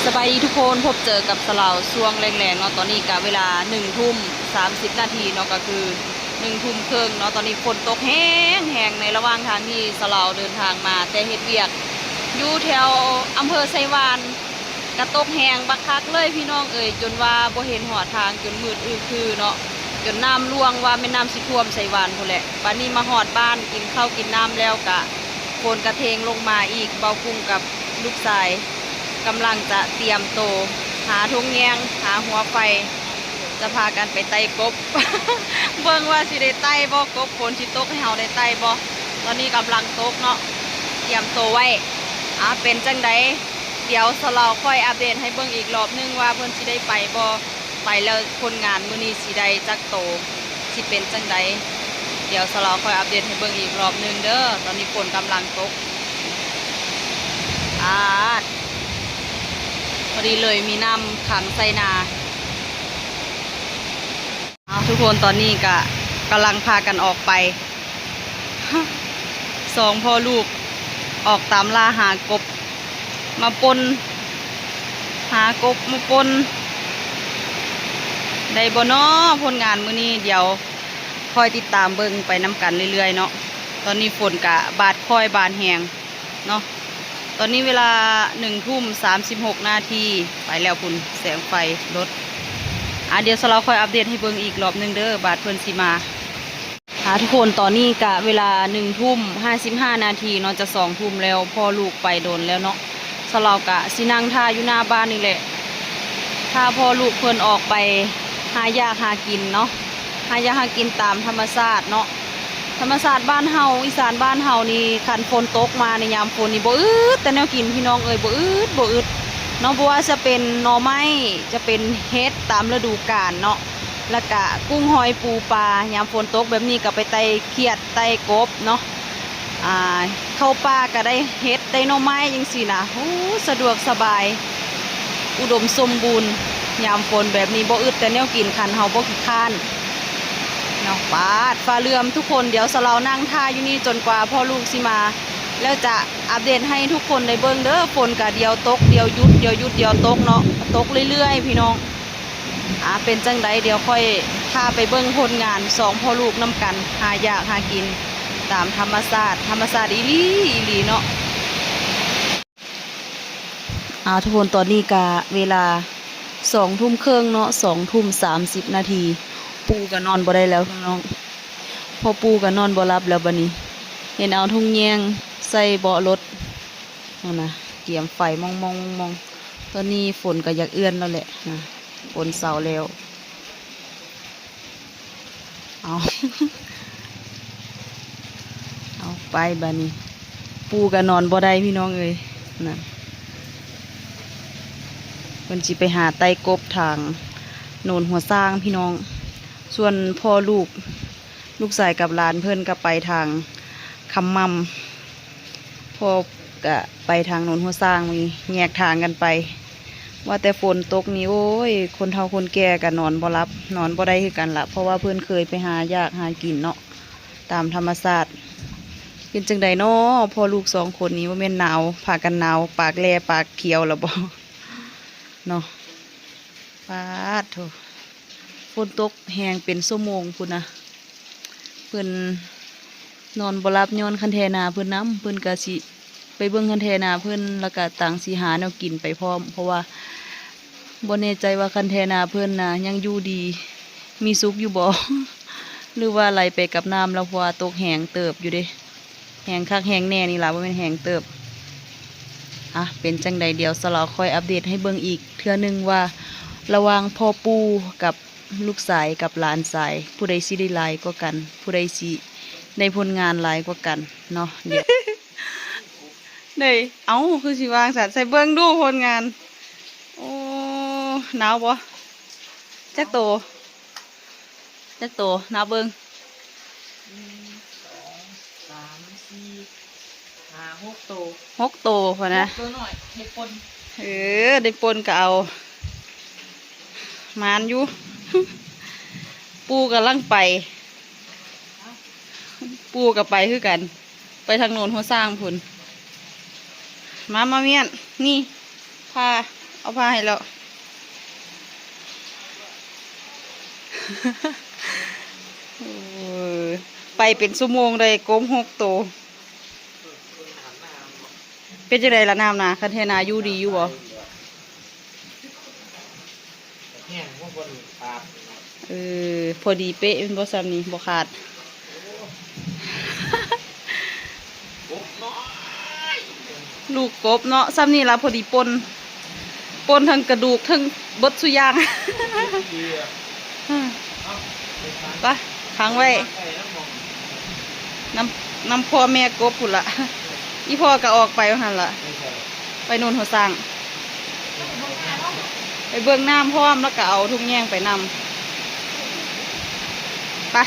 สบายดีทุกคนพบเจอกับสลาวช่วงแรงๆเนาะตอนนี้กับเวลา1 ทุ่ม 30 นาทีเนาะก็คือ1 ทุ่มครึ่งเนาะตอนนี้ฝนตกแห้งในระหว่างทางที่สลาวเดินทางมาแต่เฮ็ดเวียกอยู่แถวอำเภอไชวานกระตกแห้งบักคักเลยพี่น้องเอ่ยจนว่าบ่เห็นหอทางจนมืดอื้อคือเนาะจนน้ำล่วงว่าแม่น้ำสิท่วมไชวานพุ่นแหละบัดนี้มาหอดบ้านกินข้าวกินน้ำแล้วกะฝนกระเทงลงมาอีกเบากุ้งกับลูกชายกำลังจะเตรียมโตหาทุงแยงหาหัวไฟจะพากันไปไต่กบ เบิ่งว่าสิได้ไต่บ่กบฝนสิตกให้เฮาได้ไต่บ่ตอนนี้กำลังตกเนาะเตรียมโตไว้เป็นจังใดเดี๋ยวสลาวค่อยอัปเดตให้เบิ่งอีกรอบนึงว่าเพิ่นสิได้ไปบ่ไปแล้วคนงานมื้อนี้สิได้จักโตสิเป็นจังใดเดี๋ยวสลาวค่อยอัปเดตให้เบิ่งอีกรอบนึงเด้อตอนนี้ฝนกำลังตกพอดีเลยมีน้ำขังใส่นาทุกคนตอนนี้กำลังพากันออกไป สองพ่อลูกออกตามล่าหากบมาปนหากบมาปนได้บ่น้อผลงานมื้อนี้เดี๋ยวคอยติดตามเบิ่งไปน้ำกันเรื่อยๆเนาะตอนนี้ฝนบาดค่อยบาดแหงเนาะตอนนี้เวลา1 ทุ่ม 36 นาทีไปแล้วคุณแสงไฟรถเดี๋ยวเราค่อยอัปเดตให้เบิ่งอีกรอบนึงเด้อบาดเพิ่นสิมาทุกคนตอนนี้เวลา1 ทุ่ม 55 นาทีเนาะจะ2 ทุ่มแล้วพ่อลูกไปโดนแล้วเนาะเราสินั่งท่าอยู่หน้าบ้านนี่แหละถ้าพ่อลูกเพิ่นออกไปหายาหากินเนาะหายาหากินตามธรรมชาติเนาะธรรมชาติบ้านเฮาอีสานบ้านเฮานี่คันฝนตกมาในยามฝนนี่บ่อึดแต่แนวกินพี่น้องเอ้ยบ่อึดเนาะบ่ว่าจะเป็นหน่อไม้จะเป็นเฮ็ดตามฤดูกาลเนาะแล้วก็กุ้งหอยปูปลายามฝนตกแบบนี้ก็ไปไต่เขียดไต่กบเนาะเข้าป่าก็ได้เฮ็ดได้หน่อไม้จังซี่นะโอ้สะดวกสบายอุดมสมบูรณ์ยามฝนแบบนี้บ่อึดแต่แนวกินคันเฮาบ่ขี้คร้านเนาะปาดฟ้าเรือมทุกคนเดี๋ยวเรานั่งท่าอยู่นี่จนกว่าพ่อลูกสิมาแล้วจะอัปเดตให้ทุกคนได้เบิ่งเด้อฝนกะเดียวตกเดียวหยุดเดียวหยุดเดียวตกเนาะตกเรื่อยๆพี่น้องเป็นจังใดเดี๋ยวค่อยพาไปเบิ่งผลงานสองพ่อลูกน้ำกันหาอยากหากินตามธรรมชาติอีหลีเนาะทุกคนตอนนี้เวลา2 ทุ่มครึ่งเนาะ2 ทุ่ม 30 นาทีปูก็นอนบ่ได้แล้วพี่น้องพอปูก็นอนบ่หลับแล้วบัดนี้เห็นเอาทุ่งแยงใส่เบาะรถนั่นนะเกี่ยมไฟมองตอนนี้ฝนก็อยากเอื้อนแล้วแหละนะฝนเศร้าแล้วเอา เอาไปบัดนี้ปูก็นอนบ่ได้พี่น้องเอ้ยนั่นเพิ่นสิไปหาไต่กบทางโนนหัวสร้างพี่น้องส่วนพ่อลูกชายกับหลานเพิ่นก็ไปทางคำมั่มพ่อก็ไปทางโนนหัวสร้างมีแยกทางกันไปว่าแต่ฝนตกนี่โอ้ยคนเฒ่าคนแก่ก็นอนบ่หลับนอนบ่ได้คือกันละเพราะว่าเพิ่นเคยไปหายากหากินเนาะตามธรรมชาติเป็นจังใดเนาะพ่อลูก2 คนนี้ว่าแม่นหนาวพากันหนาวปากแลปากเขียวแล้วบ่เนาะปาดโถฝนตกแห้งเป็นชั่วโมงพุ่นนะเพิ่นนอนบ่หลับย้อนคันแทนาเพิ่นเพิ่นก็สิไปเบิ่งคันแทนาเพิ่นแล้วก็ต่างสิหาแนวกินไปพร้อมเพราะว่าบ่แน่ใจว่าคันแทนาเพิ่นน่ะยังอยู่ดีมีสุขอยู่บ่ หรือว่าไหลไปกับน้ำแล้วเพราะว่าตกแห้งเติบอยู่เด้แห้งคักแห้งแน่นี่ล่ะบ่แม่นแห้งเติบเป็นจังใดเดี๋ยวสลอคอยอัปเดตให้เบิ่งอีกเทื่อนึงว่าระหว่างพ่อปู่กับลูกสายกับหลานสายผู้ใดสิได้หลายกว่ากันผู้ใดสิได้ผลงานหลายกว่ากันเนาะเดี๋ยว ได้คือสิวางสัตว์ใส่เบิ่งดูผลงานโอ้หนาวบ่จักโตหนาวเบิ่ง6 โตพอนะตัวหน่อยได้ปนได้ปนก็เอามานอยู่ ปูกำลังไปปูกับไปคือกันไปทางโน้นหัวสร้างพุ่นมาเมียนนี่พา เอาผ้าให้แล้ว โอ้ยไปเป็นชั่วโมงเลยโกม6 ตัวเป็นจังไดล่ะน้ำนะคันเทนาอยู่ดีอยู่บ่พอดีเป๊ะเป็นบ่ซ้ำนี่บ่ขาด ลูกกบเนาะซ้ำนี่ละพอดีปนทั้งกระดูกทั้งเบดสุอยาง ไปค้างไว้น้ำพ่อแม่กบพุ่นละอีพ่อก็ออกไปว่าหั่นละไปโน่นหัวสร้างไปเบื้องน้ำพร้อมแล้วก็เอาทุกแง่งไปนำไป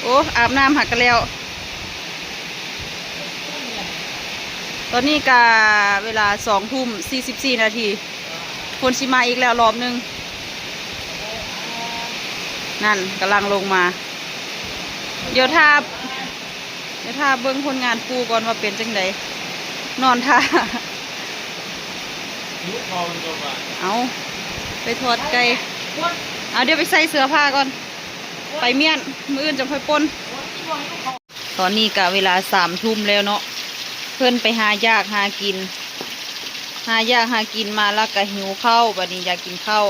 โอ้อาบน้ำหักกันแล้วตอนนี้กาเวลา20:44 นาทีคนสิมาอีกแล้วรอบนึงนั่นกำลังลงมาเดี๋ยวถ้าเบิ้งผลงานปูก่อนว่าเป็นจังไดนอนท่าเอาไปทอดไก่เอาเดี๋ยวไปใส่เสื้อผ้าก่อนไปเมียนมื้ออื่นจะค่อยปนตอนนี้กะเวลา3 ทุ่มแล้วเนาะเพื่อนไปหายากหากินมาแล้วก็หิวข้าวบัดนี้อยากกินข้าว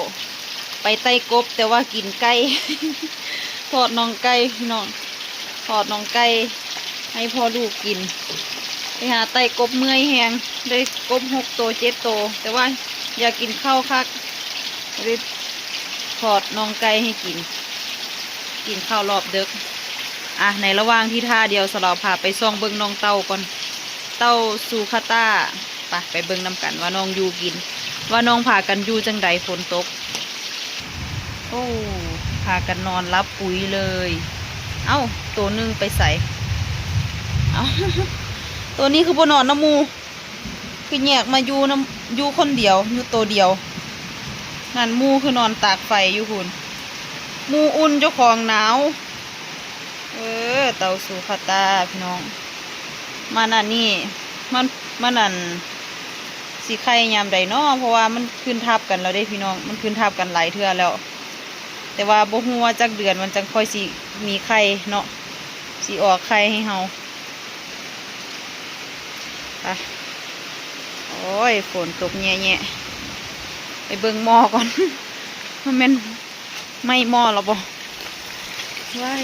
ไปไต่กบแต่ว่ากินไก่ ทอดน้องไก่พี่น้องทอดน้องไก่ให้พ่อลูกกินไปหาไต่กบเมื่อยแหงได้กบ6 ตัว 7 ตัวแต่ว่าอยากกินข้าวคักเลยทอดน้องไก่ให้กินข้าวรอบดึกในระหว่างที่ท่าเดียวสลาวพาไปซ่องเบิ้งน้องเต่าก่อนเต่าซูคาต้าไปเบิ้งนำกันว่าน้องอยู่กินว่าน้องพากันอยู่จังใดฝนตกโอ้พากันนอนรับปุ๋ยเลยเอ้าตัวนึงไปใส่เอ้า ตัวนี้คือบ่นอนน้ำมูคือแยกมาอยู่คนเดียวอยู่ตัวเดียวนั่นมูคือนอนตากไฟอยู่คุณมูอุ่นเจ้าของหนาวเต่าซูคาต้าพี่น้องมันอันนี้มันอันสีไข่ยามใดเนาะเพราะว่ามันขึ้นทับกันแล้วได้พี่น้องมันขึ้นทับกันหลายเทื่อแล้วแต่ว่าบ่ฮู้ว่าจักเดือนมันจังค่อยสิมีไข่เนาะสิออกไข่ให้เฮาไปโอ้ยฝนตกแย่ๆไปเบิ่งหม้อก่อน มันเป็นไม่หม้อหรอบ่ว้าย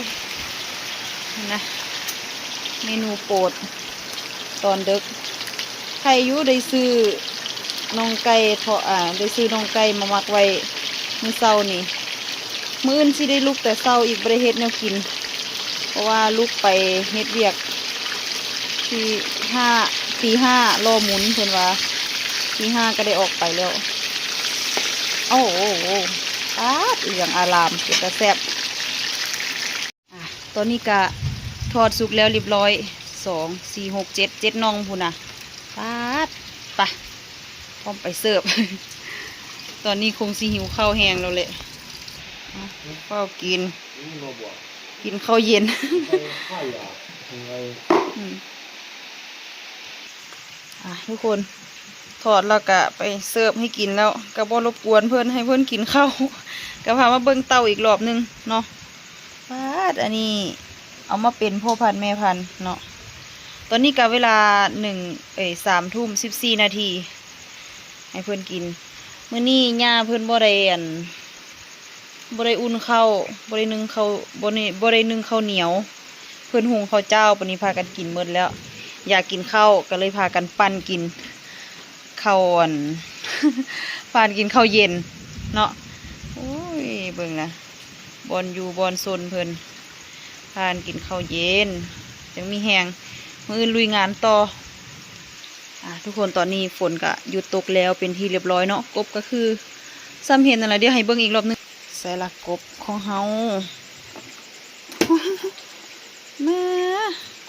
นะเมนูโปรดตอนดึกใครอยู่ได้ซื้อน้องไก่ได้ซื้อน้องไก่มามักไว้มื้อเช้านี่มื้ออื่นสิได้ลุกแต่เช้าอีกบ่ได้เฮ็ดแนวกินเพราะว่าลุกไปเฮ็ดเวียกตีห้ารอหมุนเพิ่นว่าตี 5ก็ได้ออกไปแล้วโอ้โหเหลืองอารามเป็นตาแซ่บตอนนี้กะทอดสุกแล้วเรียบร้อย2 4 6 7 น่องพูน่ะไปพร้อมไปเสิร์ฟ ตอนนี้คงสิหิวข้าวแห้งแล้วแหละข้าวกินข้าวเย็น ทุกคนทอดแล้วก็ไปเสิร์ฟให้กินแล้วก็บ่รบกวนเพื่อนให้เพื่อนกินข้าว ก็พามาเบิ่งเต่าอีกรอบนึงเนาะอันนี้เอามาเป็นพ่อพันธุ์แม่พันธุ์เนาะตอนนี้ก็เวลา3:14 นาทีให้เพื่อนกินมื้อนี้ย่าเพื่อนบ่ได้อุ่นข้าวบ่ได้นึ่งข้าวบ่ได้นึ่งข้าวเหนียวเพื่อนหุงข้าวเจ้าปานนี้พากันกินหมดแล้วอยากกินข้าวก็เลยพากันปั่นกินข้าว พากันกินข้าวเย็นเนาะโอ้ยเบิ่งนะบอนอยู่บอนซนเพิ่นพากันกินข้าวเย็นยังมีแหงมื้ออื่นลุยงานต่อทุกคนตอนนี้ฝนก็หยุดตกแล้วเป็นที่เรียบร้อยเนาะกบก็คือซ้ำเห็นนั่นแหละเดี๋ยวให้เบิ่งอีกรอบนึงใส่ละกบของเฮา มา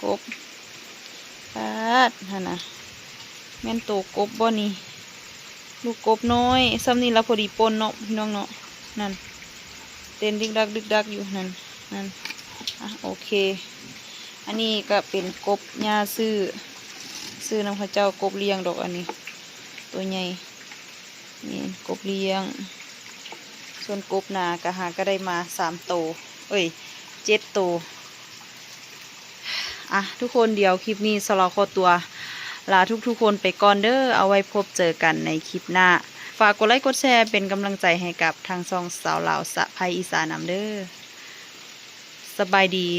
กบฮะนะแม่นโตกบบ่นี่ลูกกบน้อยซ้ำนี่ละพอดีปนเนาะพี่น้องเนาะนั่นเต้นดึกดักอยู่นั่นโอเคอันนี้ก็เป็นกบย่าซื้อน้ำข้าวเจ้ากบเลี้ยงดอกอันนี้ตัวใหญ่นี่ กบเลี้ยงส่วนกบนาก็หาก็ได้มา3 โตวเอ้ย7 โตวอ่ะทุกคนเดี๋ยวคลิปนี้สลอขอตัวลาทุกคนไปก่อนเด้อเอาไว้พบเจอกันในคลิปหน้าฝากกดไลค์กดแชร์เป็นกำลังใจให้กับทางช่องสาวลาวสะไพอีสานนำเด้อสบายดี